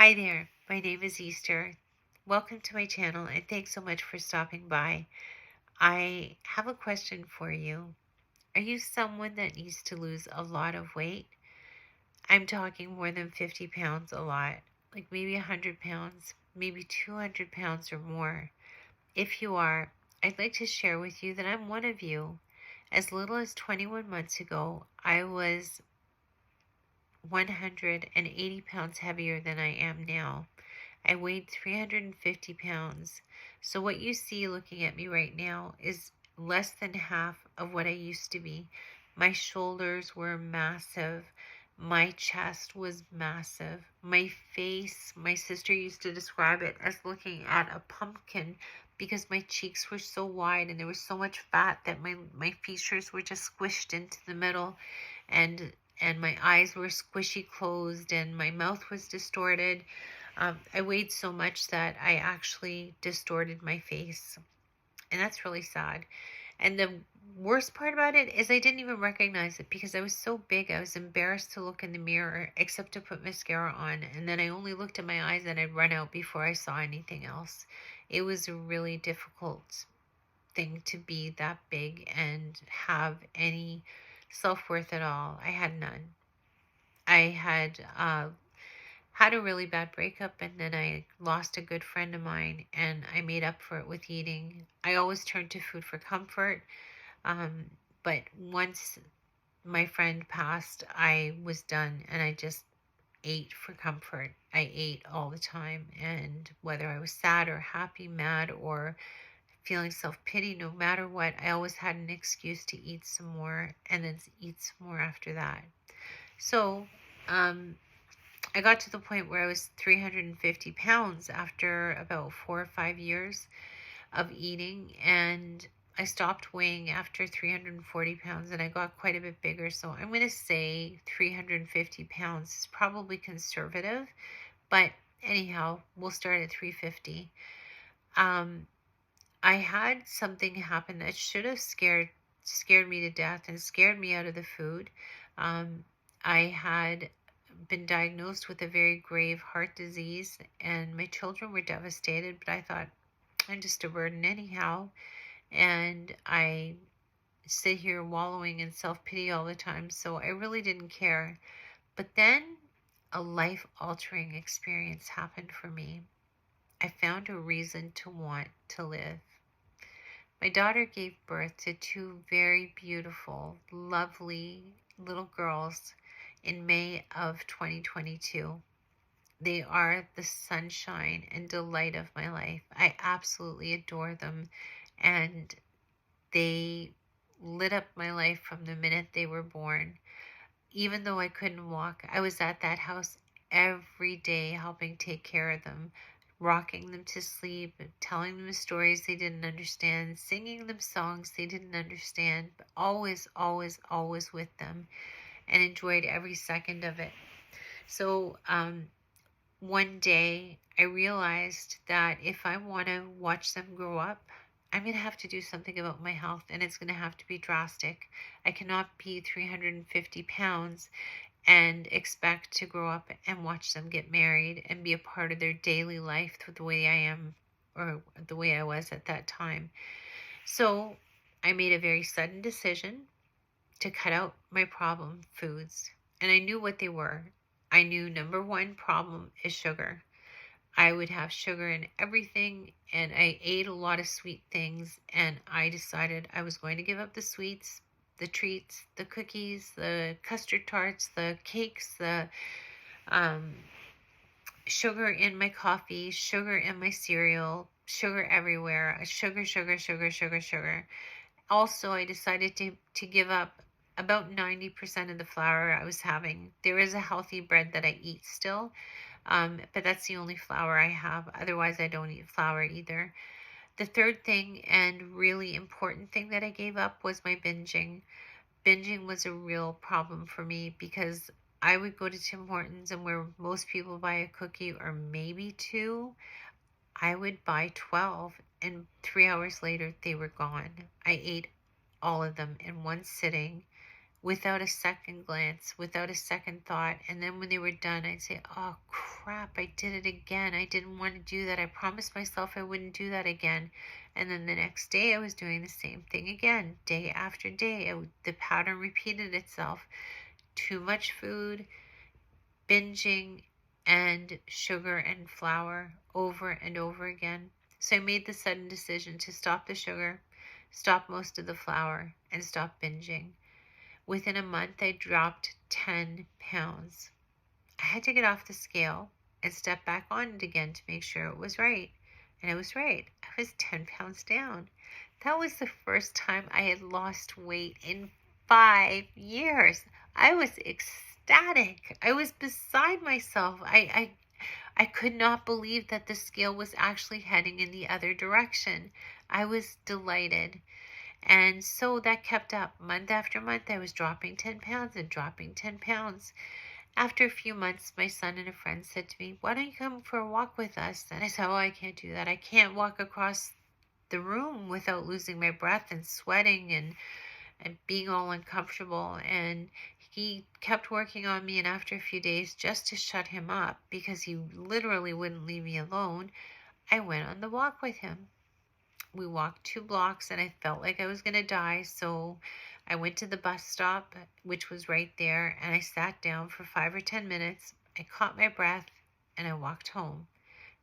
Hi there, my name is Easter. Welcome to my channel and thanks so much for stopping by. I have a question for you. Are you someone that needs to lose a lot of weight? I'm talking more than 50 pounds a lot, like maybe 100 pounds, maybe 200 pounds or more. If you are, I'd like to share with you that I'm one of you. As little as 21 months ago, I was 180 pounds heavier than I am now. I weighed 350 pounds. So what you see looking at me right now is less than half of what I used to be. My shoulders were massive. My chest was massive. My face, my sister used to describe it as looking at a pumpkin because my cheeks were so wide and there was so much fat that my features were just squished into the middle, and my eyes were squishy closed and my mouth was distorted. I weighed so much that I actually distorted my face, and that's really sad. And the worst part about it is I didn't even recognize it because I was so big. I was embarrassed to look in the mirror except to put mascara on, and then I only looked at my eyes and I'd run out before I saw anything else. It was a really difficult thing to be that big and have any self-worth at all. I had none. I had a really bad breakup, and then I lost a good friend of mine, and I made up for it with eating. I always turned to food for comfort, um, but once my friend passed, I was done, and I just ate for comfort. I ate all the time, and whether I was sad or happy, mad or feeling self-pity, no matter what, I always had an excuse to eat some more and then eat some more after that. So, I got to the point where I was 350 pounds after about 4 or 5 years of eating, and I stopped weighing after 340 pounds, and I got quite a bit bigger. So I'm going to say 350 pounds is probably conservative, but anyhow, we'll start at 350. I had something happen that should have scared me to death and scared me out of the food. I had been diagnosed with a very grave heart disease, and my children were devastated, but I thought, I'm just a burden anyhow. And I sit here wallowing in self-pity all the time, so I really didn't care. But then a life-altering experience happened for me. I found a reason to want to live. My daughter gave birth to two very beautiful, lovely little girls in May of 2022. They are the sunshine and delight of my life. I absolutely adore them, and they lit up my life from the minute they were born. Even though I couldn't walk, I was at that house every day helping take care of them, rocking them to sleep, telling them stories they didn't understand, singing them songs they didn't understand, but always, always, always with them, and enjoyed every second of it. So one day I realized that if I want to watch them grow up, I'm going to have to do something about my health, and it's going to have to be drastic. I cannot be 350 pounds and expect to grow up and watch them get married and be a part of their daily life the way I am, or the way I was at that time. So I made a very sudden decision to cut out my problem foods, and I knew what they were. I knew number one problem is sugar. I would have sugar in everything, and I ate a lot of sweet things, and I decided I was going to give up the sweets, the treats, the cookies, the custard tarts, the cakes, the sugar in my coffee, sugar in my cereal, sugar everywhere, sugar, sugar, sugar, sugar, sugar. Also, I decided to give up about 90% of the flour I was having. There is a healthy bread that I eat still, but that's the only flour I have. Otherwise, I don't eat flour either. The third thing and really important thing that I gave up was my binging. Binging was a real problem for me because I would go to Tim Hortons, and where most people buy a cookie or maybe two, I would buy 12, and 3 hours later they were gone. I ate all of them in one sitting, without a second glance, without a second thought. And then when they were done, I'd say, oh crap, I did it again. I didn't want to do that. I promised myself I wouldn't do that again. And then the next day, I was doing the same thing again, day after day. The pattern repeated itself. Too much food, binging, and sugar and flour over and over again. So I made the sudden decision to stop the sugar, stop most of the flour, and stop binging. Within a month, I dropped 10 pounds. I had to get off the scale and step back on it again to make sure it was right. And it was right. I was 10 pounds down. That was the first time I had lost weight in 5 years. I was ecstatic. I was beside myself. I could not believe that the scale was actually heading in the other direction. I was delighted. And so that kept up. Month after month, I was dropping 10 pounds and dropping 10 pounds. After a few months, my son and a friend said to me, why don't you come for a walk with us? And I said, oh, I can't do that. I can't walk across the room without losing my breath and sweating and being all uncomfortable. And he kept working on me. And after a few days, just to shut him up, because he literally wouldn't leave me alone, I went on the walk with him. We walked 2 blocks and I felt like I was going to die. So I went to the bus stop, which was right there, and I sat down for 5 or 10 minutes. I caught my breath and I walked home.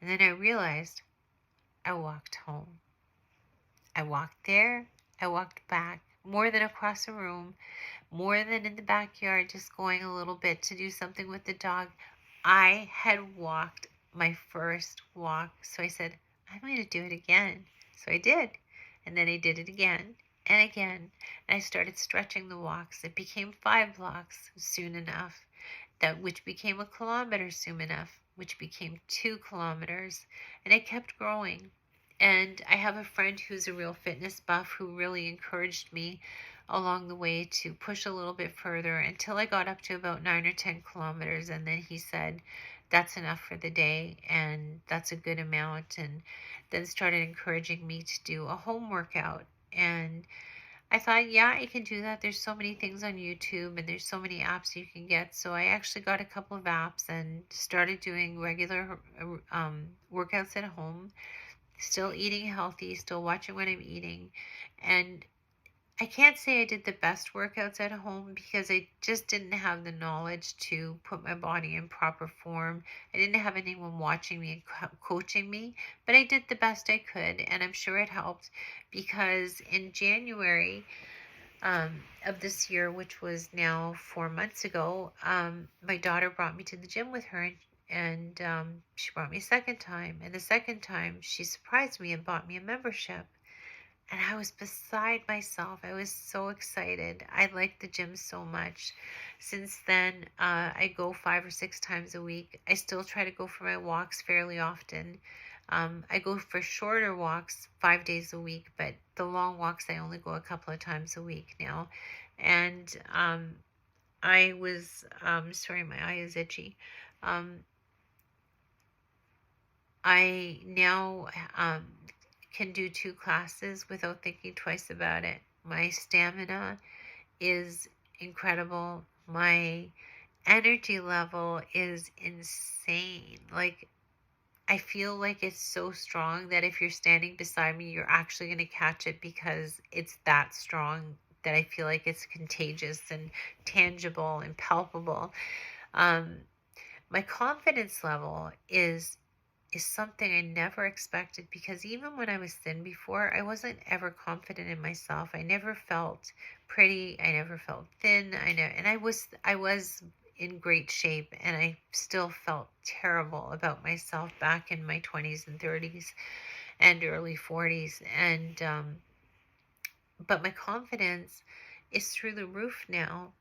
And then I realized I walked home. I walked there, I walked back, more than across a room, more than in the backyard, just going a little bit to do something with the dog. I had walked my first walk. So I said, I'm going to do it again. So I did. And then I did it again and again. And I started stretching the walks. It became 5 blocks soon enough, which became a kilometer soon enough, which became 2 kilometers. And it kept growing. And I have a friend who's a real fitness buff who really encouraged me along the way to push a little bit further until I got up to about 9 or 10 kilometers. And then he said, that's enough for the day and that's a good amount. And then started encouraging me to do a home workout. And I thought, yeah, I can do that. There's so many things on YouTube and there's so many apps you can get. So I actually got a couple of apps and started doing regular workouts at home, still eating healthy, still watching what I'm eating. And I can't say I did the best workouts at home because I just didn't have the knowledge to put my body in proper form. I didn't have anyone watching me and coaching me, but I did the best I could, and I'm sure it helped because in January of this year, which was now 4 months ago, my daughter brought me to the gym with her, and she brought me a second time, and the second time she surprised me and bought me a membership. And I was beside myself. I was so excited. I liked the gym so much. Since then, I go 5 or 6 times a week. I still try to go for my walks fairly often. I go for shorter walks 5 days a week, but the long walks I only go a couple of times a week now. And I was, sorry, my eye is itchy. I now can do 2 classes without thinking twice about it. My stamina is incredible. My energy level is insane. Like, I feel like it's so strong that if you're standing beside me, you're actually going to catch it because it's that strong that I feel like it's contagious and tangible and palpable. My confidence level is something I never expected because even when I was thin before, I wasn't ever confident in myself. I never felt pretty. I never felt thin. And I was in great shape, and I still felt terrible about myself back in my 20s and 30s and early 40s. And but my confidence is through the roof now.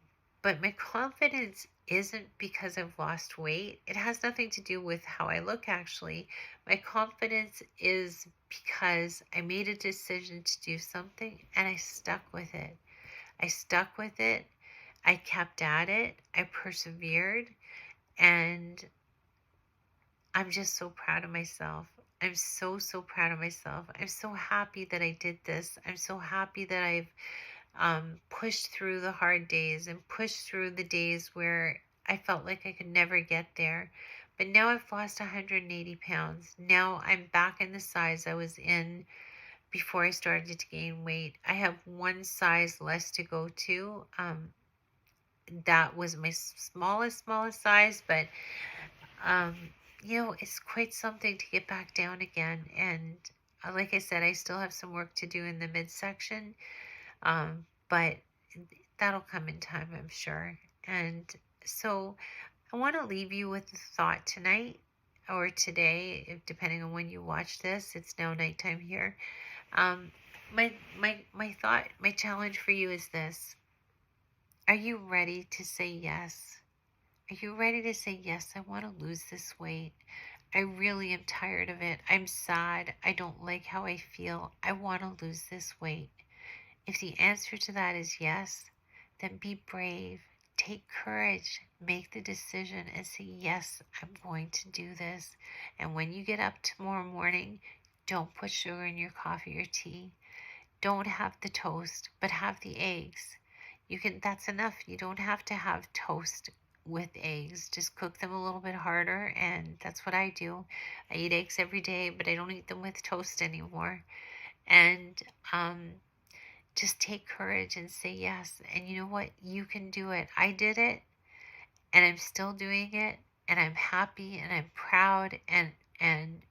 But my confidence isn't because I've lost weight. It has nothing to do with how I look, actually. My confidence is because I made a decision to do something and I stuck with it. I stuck with it. I kept at it. I persevered. And I'm just so proud of myself. I'm so, so proud of myself. I'm so happy that I did this. I'm so happy that pushed through the hard days and pushed through the days where I felt like I could never get there. But now I've lost 180 pounds. Now I'm back in the size I was in before I started to gain weight. I have one size less to go to. That was my smallest size, but um, it's quite something to get back down again. And like I said, I still have some work to do in the midsection, but that'll come in time, I'm sure. And so I want to leave you with a thought tonight or today, depending on when you watch this. It's now nighttime here. Um, my thought, my challenge for you is this: are you ready to say yes? Are you ready to say, yes, I want to lose this weight? I really am tired of it. I'm sad. I don't like how I feel. I want to lose this weight. If the answer to that is yes, then be brave. Take courage. Make the decision and say, yes, I'm going to do this. And when you get up tomorrow morning, don't put sugar in your coffee or tea. Don't have the toast, but have the eggs. That's enough. You don't have to have toast with eggs. Just cook them a little bit harder, and that's what I do. I eat eggs every day, but I don't eat them with toast anymore. And just take courage and say yes. And you know what? You can do it. I did it, and I'm still doing it, and I'm happy and I'm proud and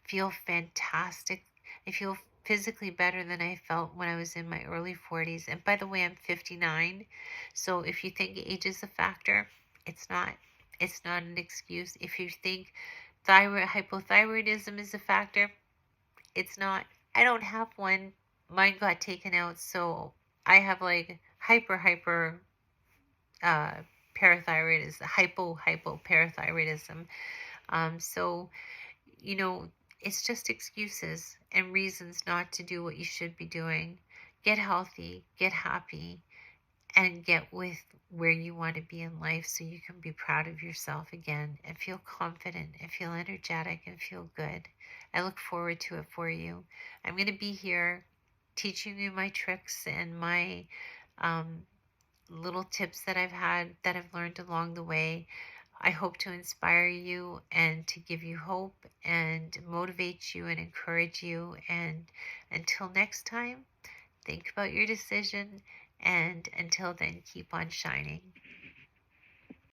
feel fantastic. I feel physically better than I felt when I was in my early 40s. And by the way, I'm 59. So if you think age is a factor, it's not. It's not an excuse. If you think hypothyroidism is a factor, it's not. I don't have one. Mine got taken out, so I have like hyper uh parathyroidism, hypoparathyroidism. So you know, it's just excuses and reasons not to do what you should be doing. Get healthy, get happy, and get with where you want to be in life so you can be proud of yourself again and feel confident and feel energetic and feel good. I look forward to it for you. I'm going to be here teaching you my tricks and my um, little tips that I've learned along the way. I hope to inspire you and to give you hope and motivate you and encourage you. And until next time, think about your decision. And until then, keep on shining.